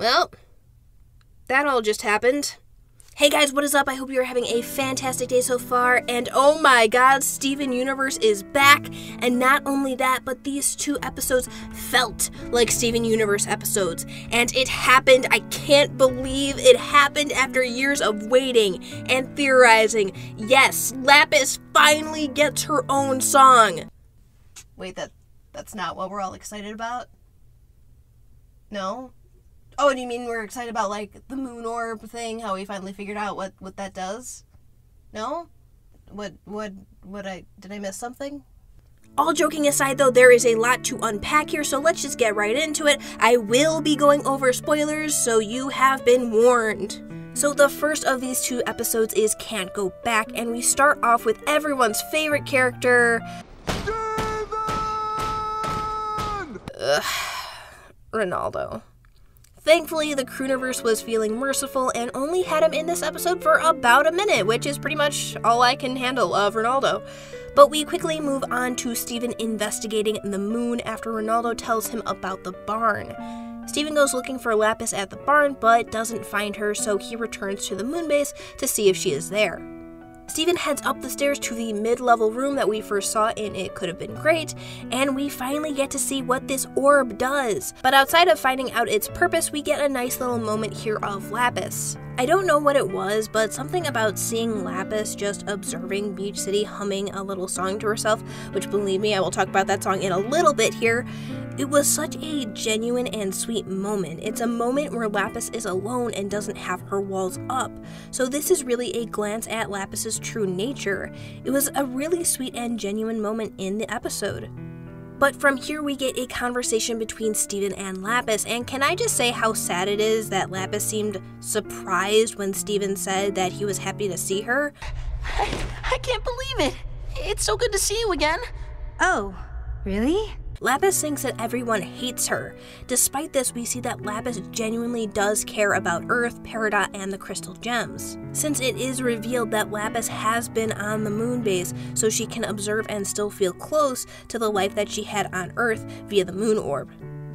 Well, that all just happened. Hey guys, what is up? I hope you're having a fantastic day so far, and oh my god, Steven Universe is back, and not only that, but these 2 episodes felt like Steven Universe episodes, and it happened. I can't believe it happened after years of waiting and theorizing. Yes, Lapis finally gets her own song. Wait, that's not what we're all excited about? No? Oh, do you mean we're excited about, like, the moon orb thing, how we finally figured out what that does? No? Did I miss something? All joking aside, though, there is a lot to unpack here, so let's just get right into it. I will be going over spoilers, so you have been warned. So the first of these 2 episodes is Can't Go Back, and we start off with everyone's favorite character... Ronaldo. Thankfully, the Crewniverse was feeling merciful and only had him in this episode for about a minute, which is pretty much all I can handle of Ronaldo. But we quickly move on to Steven investigating the moon after Ronaldo tells him about the barn. Steven goes looking for Lapis at the barn, but doesn't find her, so he returns to the moon base to see if she is there. Steven heads up the stairs to the mid-level room that we first saw in It Could Have Been Great, and we finally get to see what this orb does. But outside of finding out its purpose, we get a nice little moment here of Lapis. I don't know what it was, but something about seeing Lapis just observing Beach City humming a little song to herself, which, believe me, I will talk about that song in a little bit here. It was such a genuine and sweet moment. It's a moment where Lapis is alone and doesn't have her walls up. So this is really a glance at Lapis's true nature. It was a really sweet and genuine moment in the episode. But from here we get a conversation between Steven and Lapis, and can I just say how sad it is that Lapis seemed surprised when Steven said that he was happy to see her? I can't believe it! It's so good to see you again! Oh, really? Lapis thinks that everyone hates her. Despite this, we see that Lapis genuinely does care about Earth, Peridot, and the crystal gems. Since it is revealed that Lapis has been on the moon base, so she can observe and still feel close to the life that she had on Earth via the moon orb.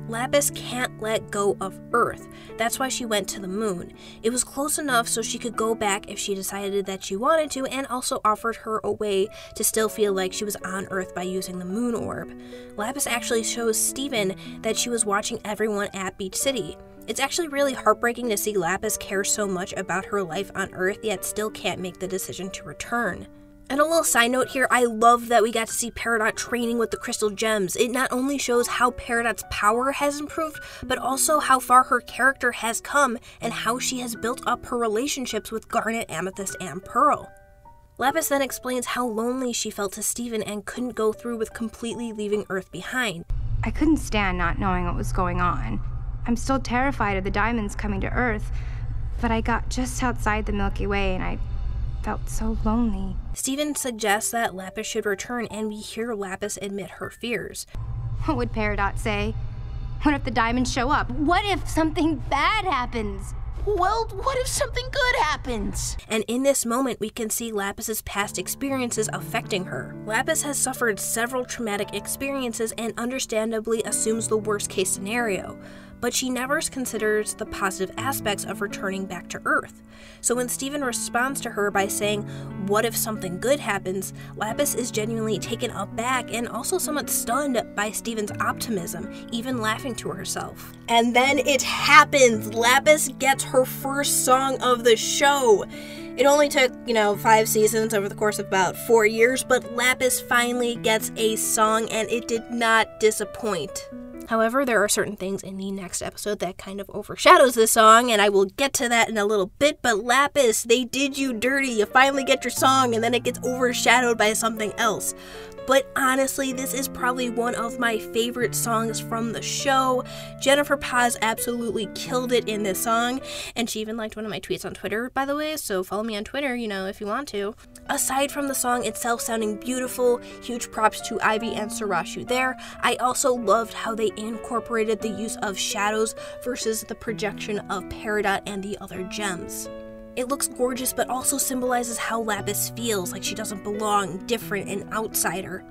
Lapis can't let go of Earth. That's why she went to the moon. It was close enough so she could go back if she decided that she wanted to, and also offered her a way to still feel like she was on Earth by using the moon orb. Lapis actually shows Steven that she was watching everyone at Beach City. It's actually really heartbreaking to see Lapis care so much about her life on Earth, yet still can't make the decision to return. And a little side note here, I love that we got to see Peridot training with the crystal gems. It not only shows how Peridot's power has improved, but also how far her character has come and how she has built up her relationships with Garnet, Amethyst, and Pearl. Lapis then explains how lonely she felt to Steven and couldn't go through with completely leaving Earth behind. I couldn't stand not knowing what was going on. I'm still terrified of the diamonds coming to Earth, but I got just outside the Milky Way and I felt so lonely. Steven suggests that Lapis should return, and we hear Lapis admit her fears. What would Peridot say? What if the diamonds show up? What if something bad happens? Well, what if something good happens? And in this moment, we can see Lapis's past experiences affecting her. Lapis has suffered several traumatic experiences and understandably assumes the worst case scenario, but she never considers the positive aspects of returning back to Earth. So when Steven responds to her by saying, "What if something good happens?" Lapis is genuinely taken aback and also somewhat stunned by Steven's optimism, even laughing to herself. And then it happens! Lapis gets her first song of the show! It only took, 5 seasons over the course of about 4 years, but Lapis finally gets a song, and it did not disappoint. However, there are certain things in the next episode that kind of overshadows this song, and I will get to that in a little bit, but Lapis, they did you dirty. You finally get your song, and then it gets overshadowed by something else. But honestly, this is probably one of my favorite songs from the show. Jennifer Paz absolutely killed it in this song, and she even liked one of my tweets on Twitter, by the way, so follow me on Twitter, if you want to. Aside from the song itself sounding beautiful, huge props to Ivy and Sarashu there. I also loved how they incorporated the use of shadows versus the projection of Peridot and the other gems. It looks gorgeous, but also symbolizes how Lapis feels, like she doesn't belong, different, an outsider.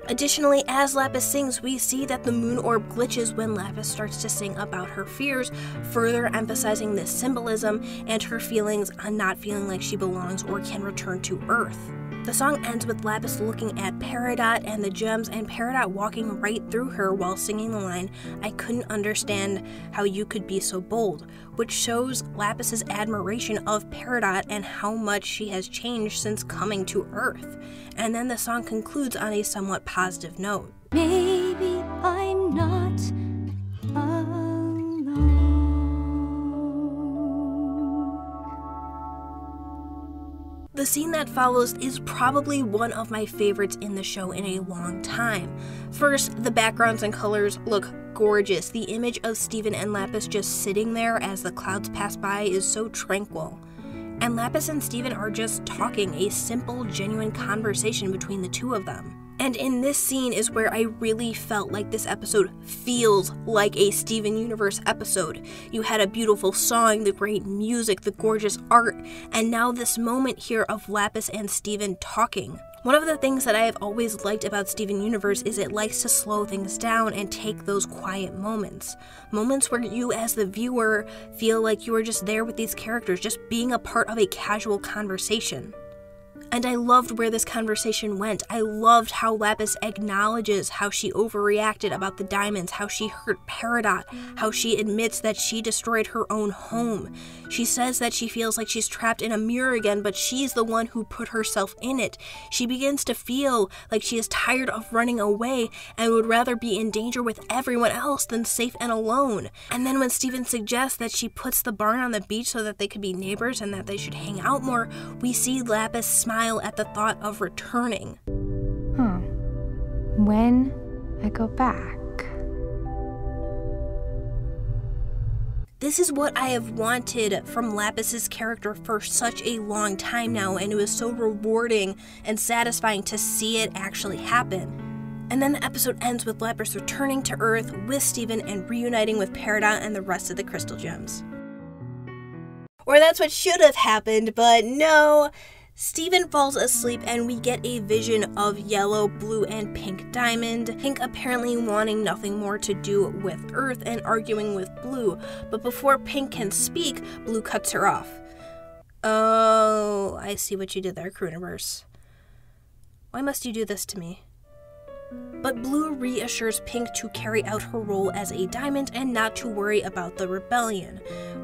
Additionally, as Lapis sings, we see that the moon orb glitches when Lapis starts to sing about her fears, further emphasizing this symbolism and her feelings on not feeling like she belongs or can return to Earth. The song ends with Lapis looking at Peridot and the gems, and Peridot walking right through her while singing the line, "I couldn't understand how you could be so bold," which shows Lapis's admiration of Peridot and how much she has changed since coming to Earth. And then the song concludes on a somewhat positive note. Maybe I'm not alone. The scene that follows is probably one of my favorites in the show in a long time. First, the backgrounds and colors look gorgeous. The image of Steven and Lapis just sitting there as the clouds pass by is so tranquil. And Lapis and Steven are just talking, a simple, genuine conversation between the two of them. And in this scene is where I really felt like this episode feels like a Steven Universe episode. You had a beautiful song, the great music, the gorgeous art, and now this moment here of Lapis and Steven talking. One of the things that I have always liked about Steven Universe is it likes to slow things down and take those quiet moments. Moments where you as the viewer feel like you are just there with these characters, just being a part of a casual conversation. And I loved where this conversation went. I loved how Lapis acknowledges how she overreacted about the diamonds, how she hurt Peridot, how she admits that she destroyed her own home. She says that she feels like she's trapped in a mirror again, but she's the one who put herself in it. She begins to feel like she is tired of running away and would rather be in danger with everyone else than safe and alone. And then when Steven suggests that she puts the barn on the beach so that they could be neighbors and that they should hang out more, we see Lapis smile at the thought of returning. When I go back. This is what I have wanted from Lapis's character for such a long time now, and it was so rewarding and satisfying to see it actually happen. And then the episode ends with Lapis returning to Earth with Steven and reuniting with Peridot and the rest of the crystal gems. Or that's what should have happened, but no. Steven falls asleep and we get a vision of yellow, blue, and pink diamond. Pink apparently wanting nothing more to do with Earth and arguing with Blue, but before Pink can speak, Blue cuts her off. Oh, I see what you did there, Crewniverse. Why must you do this to me? But Blue reassures Pink to carry out her role as a diamond and not to worry about the rebellion.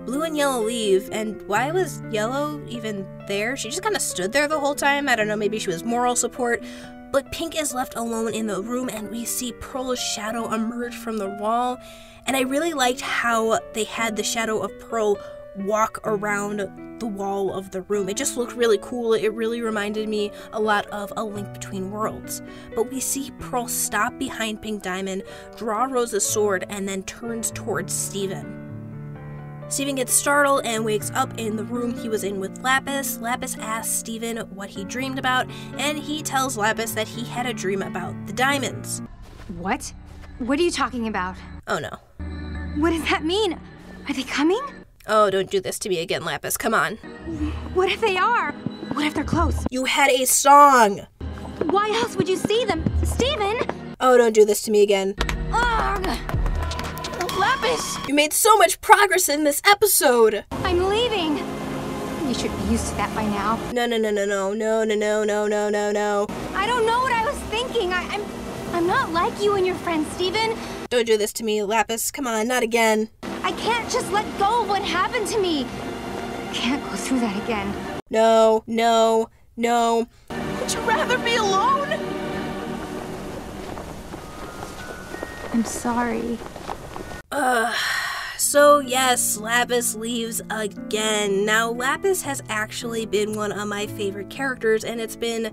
Blue and Yellow leave, and why was Yellow even there? She just kind of stood there the whole time. I don't know, maybe she was moral support. But Pink is left alone in the room, and we see Pearl's shadow emerge from the wall. And I really liked how they had the shadow of Pearl walk around the wall of the room. It just looked really cool. It really reminded me a lot of A Link Between Worlds. But we see Pearl stop behind Pink Diamond, draw Rose's sword, and then turns towards Steven. Steven gets startled and wakes up in the room he was in with Lapis. Lapis asks Steven what he dreamed about, and he tells Lapis that he had a dream about the diamonds. What? What are you talking about? Oh no. What does that mean? Are they coming? Oh, don't do this to me again, Lapis. Come on. What if they are? What if they're close? You had a song! Why else would you see them? Steven! Oh, don't do this to me again. Ugh! Lapis! You made so much progress in this episode! I'm leaving! You should be used to that by now. No. I don't know what I was thinking. I'm not like you and your friend, Steven. Don't do this to me, Lapis. Come on, not again. I can't just let go of what happened to me. I can't go through that again. No. Would you rather be alone? I'm sorry. So yes, Lapis leaves again. Now, Lapis has actually been one of my favorite characters, and it's been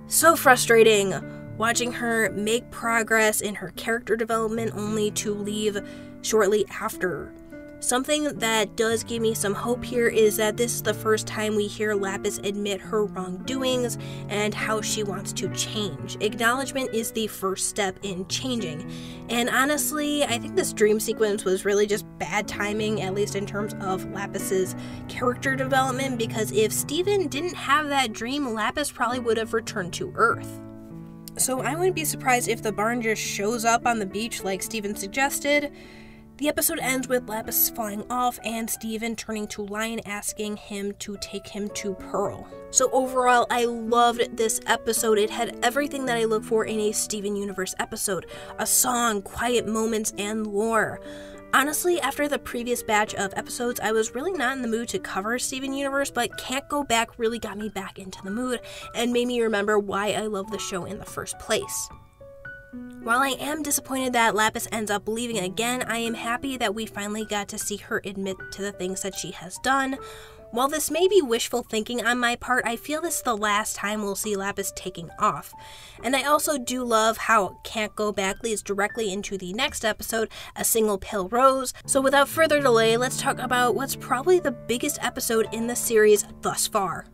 so frustrating watching her make progress in her character development only to leave shortly after. Something that does give me some hope here is that this is the first time we hear Lapis admit her wrongdoings and how she wants to change. Acknowledgement is the first step in changing. And honestly, I think this dream sequence was really just bad timing, at least in terms of Lapis's character development, because if Steven didn't have that dream, Lapis probably would have returned to Earth. so I wouldn't be surprised if the barn just shows up on the beach like Steven suggested. The episode ends with Lapis flying off and Steven turning to Lion asking him to take him to Pearl. So overall, I loved this episode. It had everything that I look for in a Steven Universe episode. A song, quiet moments, and lore. Honestly, after the previous batch of episodes, I was really not in the mood to cover Steven Universe, but Can't Go Back really got me back into the mood and made me remember why I love the show in the first place. While I am disappointed that Lapis ends up leaving again, I am happy that we finally got to see her admit to the things that she has done. While this may be wishful thinking on my part, I feel this is the last time we'll see Lapis taking off. And I also do love how Can't Go Back leads directly into the next episode, A Single Pale Rose. So without further delay, let's talk about what's probably the biggest episode in the series thus far.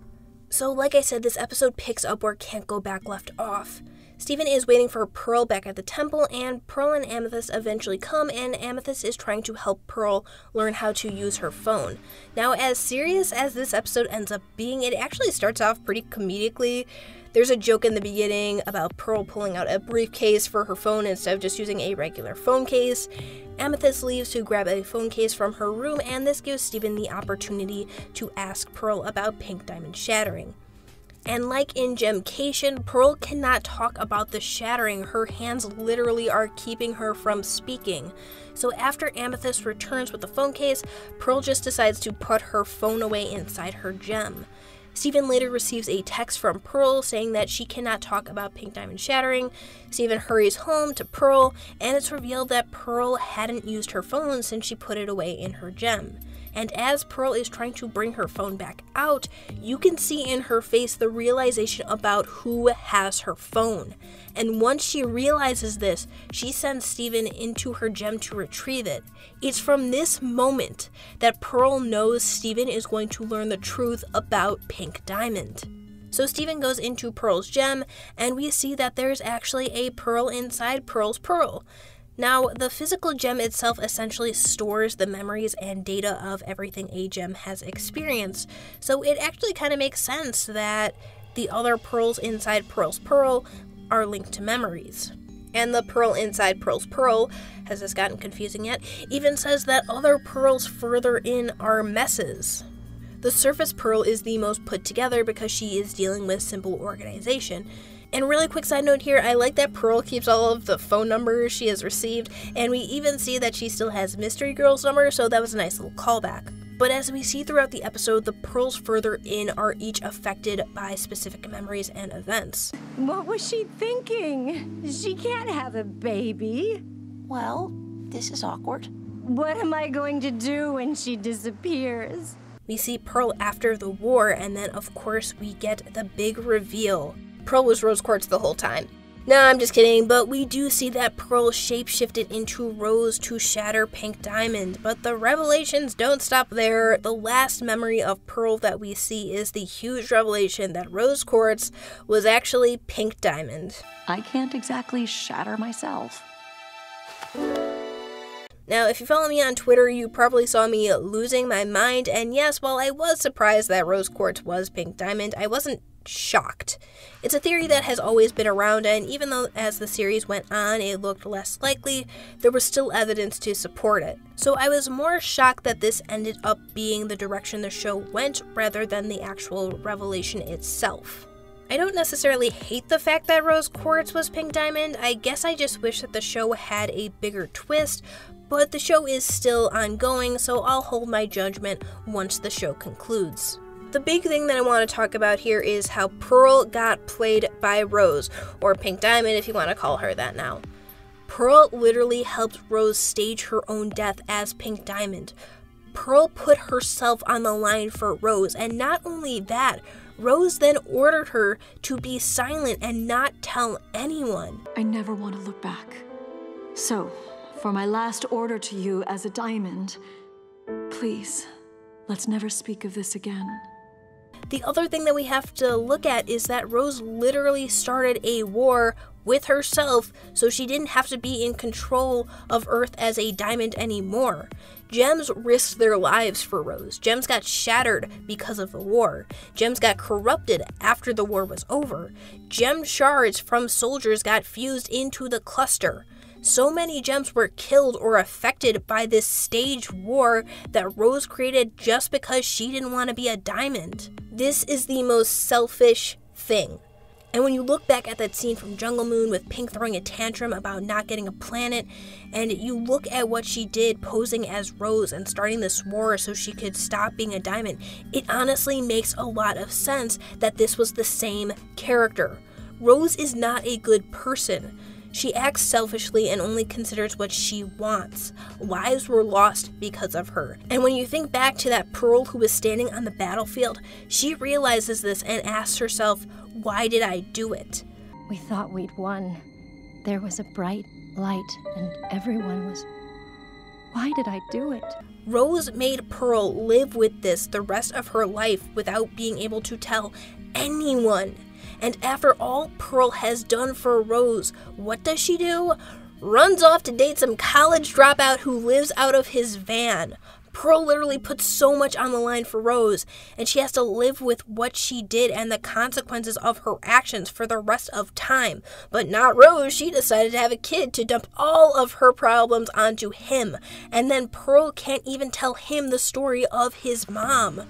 So like I said, this episode picks up where Can't Go Back left off. Steven is waiting for Pearl back at the temple, and Pearl and Amethyst eventually come, and Amethyst is trying to help Pearl learn how to use her phone. Now, as serious as this episode ends up being, it actually starts off pretty comedically. There's a joke in the beginning about Pearl pulling out a briefcase for her phone instead of just using a regular phone case. Amethyst leaves to grab a phone case from her room, and this gives Steven the opportunity to ask Pearl about Pink Diamond shattering. And like in Gemcation, Pearl cannot talk about the shattering. Her hands literally are keeping her from speaking. So after Amethyst returns with the phone case, Pearl just decides to put her phone away inside her gem. Steven later receives a text from Pearl saying that she cannot talk about Pink Diamond shattering. Steven hurries home to Pearl, and it's revealed that Pearl hadn't used her phone since she put it away in her gem. And as Pearl is trying to bring her phone back out, you can see in her face the realization about who has her phone. And once she realizes this, she sends Steven into her gem to retrieve it. It's from this moment that Pearl knows Steven is going to learn the truth about Pink Diamond. So Steven goes into Pearl's gem, and we see that there's actually a pearl inside Pearl's pearl. Now, the physical gem itself essentially stores the memories and data of everything a gem has experienced, so it actually kind of makes sense that the other pearls inside Pearl's pearl are linked to memories. And the pearl inside Pearl's pearl, has this gotten confusing yet, even says that other pearls further in are messes. The surface pearl is the most put together because she is dealing with simple organization. And really quick side note here, I like that Pearl keeps all of the phone numbers she has received, and we even see that she still has Mystery Girl's number, so that was a nice little callback. But as we see throughout the episode, the pearls further in are each affected by specific memories and events. What was she thinking? She can't have a baby. Well, this is awkward. What am I going to do when she disappears? We see Pearl after the war, and then of course we get the big reveal. Pearl was Rose Quartz the whole time. No, I'm just kidding, but we do see that Pearl shapeshifted into Rose to shatter Pink Diamond. But the revelations don't stop there. The last memory of Pearl that we see is the huge revelation that Rose Quartz was actually Pink Diamond. I can't exactly shatter myself. Now, if you follow me on Twitter, you probably saw me losing my mind, and yes, while I was surprised that Rose Quartz was Pink Diamond, I wasn't shocked. It's a theory that has always been around, and even though as the series went on it looked less likely, there was still evidence to support it. So I was more shocked that this ended up being the direction the show went rather than the actual revelation itself. I don't necessarily hate the fact that Rose Quartz was Pink Diamond. I guess I just wish that the show had a bigger twist, but the show is still ongoing, so I'll hold my judgment once the show concludes. The big thing that I want to talk about here is how Pearl got played by Rose, or Pink Diamond if you want to call her that now. Pearl literally helped Rose stage her own death as Pink Diamond. Pearl put herself on the line for Rose, and not only that, Rose then ordered her to be silent and not tell anyone. I never want to look back. So, for my last order to you as a diamond, please, let's never speak of this again. The other thing that we have to look at is that Rose literally started a war with herself so she didn't have to be in control of Earth as a diamond anymore. Gems risked their lives for Rose. Gems got shattered because of the war. Gems got corrupted after the war was over. Gem shards from soldiers got fused into the cluster. So many gems were killed or affected by this staged war that Rose created just because she didn't want to be a diamond. This is the most selfish thing. And when you look back at that scene from Jungle Moon with Pink throwing a tantrum about not getting a planet, and you look at what she did posing as Rose and starting this war so she could stop being a diamond, it honestly makes a lot of sense that this was the same character. Rose is not a good person. She acts selfishly and only considers what she wants. Lives were lost because of her. And when you think back to that Pearl who was standing on the battlefield, she realizes this and asks herself, why did I do it? We thought we'd won. There was a bright light and everyone was... Why did I do it? Rose made Pearl live with this the rest of her life without being able to tell anyone. And after all Pearl has done for Rose, what does she do? Runs off to date some college dropout who lives out of his van. Pearl literally puts so much on the line for Rose, and she has to live with what she did and the consequences of her actions for the rest of time. But not Rose. She decided to have a kid to dump all of her problems onto him. And then Pearl can't even tell him the story of his mom.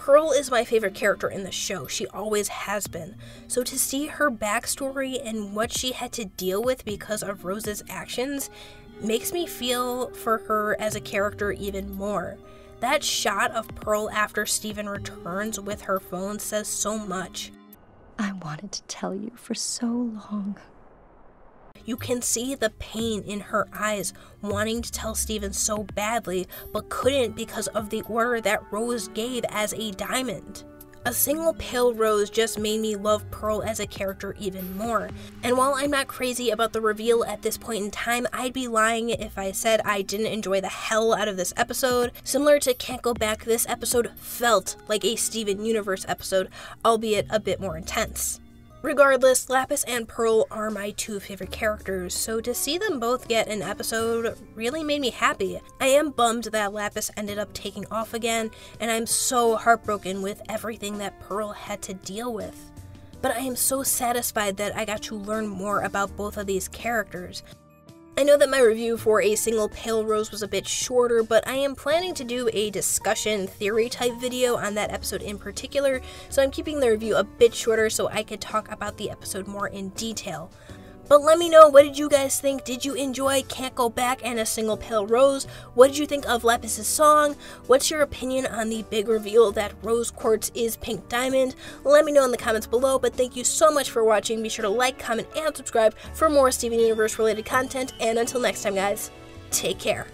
Pearl is my favorite character in the show. She always has been. So to see her backstory and what she had to deal with because of Rose's actions makes me feel for her as a character even more. That shot of Pearl after Steven returns with her phone says so much. I wanted to tell you for so long. You can see the pain in her eyes, wanting to tell Steven so badly, but couldn't because of the order that Rose gave as a diamond. A single pale rose just made me love Pearl as a character even more. And while I'm not crazy about the reveal at this point in time, I'd be lying if I said I didn't enjoy the hell out of this episode. Similar to Can't Go Back, this episode felt like a Steven Universe episode, albeit a bit more intense. Regardless, Lapis and Pearl are my two favorite characters, so to see them both get an episode really made me happy. I am bummed that Lapis ended up taking off again, and I'm so heartbroken with everything that Pearl had to deal with. But I am so satisfied that I got to learn more about both of these characters. I know that my review for A Single Pale Rose was a bit shorter, but I am planning to do a discussion theory type video on that episode in particular, so I'm keeping the review a bit shorter so I could talk about the episode more in detail. But let me know, what did you guys think? Did you enjoy Can't Go Back and A Single Pale Rose? What did you think of Lapis's song? What's your opinion on the big reveal that Rose Quartz is Pink Diamond? Let me know in the comments below, but thank you so much for watching. Be sure to like, comment, and subscribe for more Steven Universe related content, and until next time guys, take care.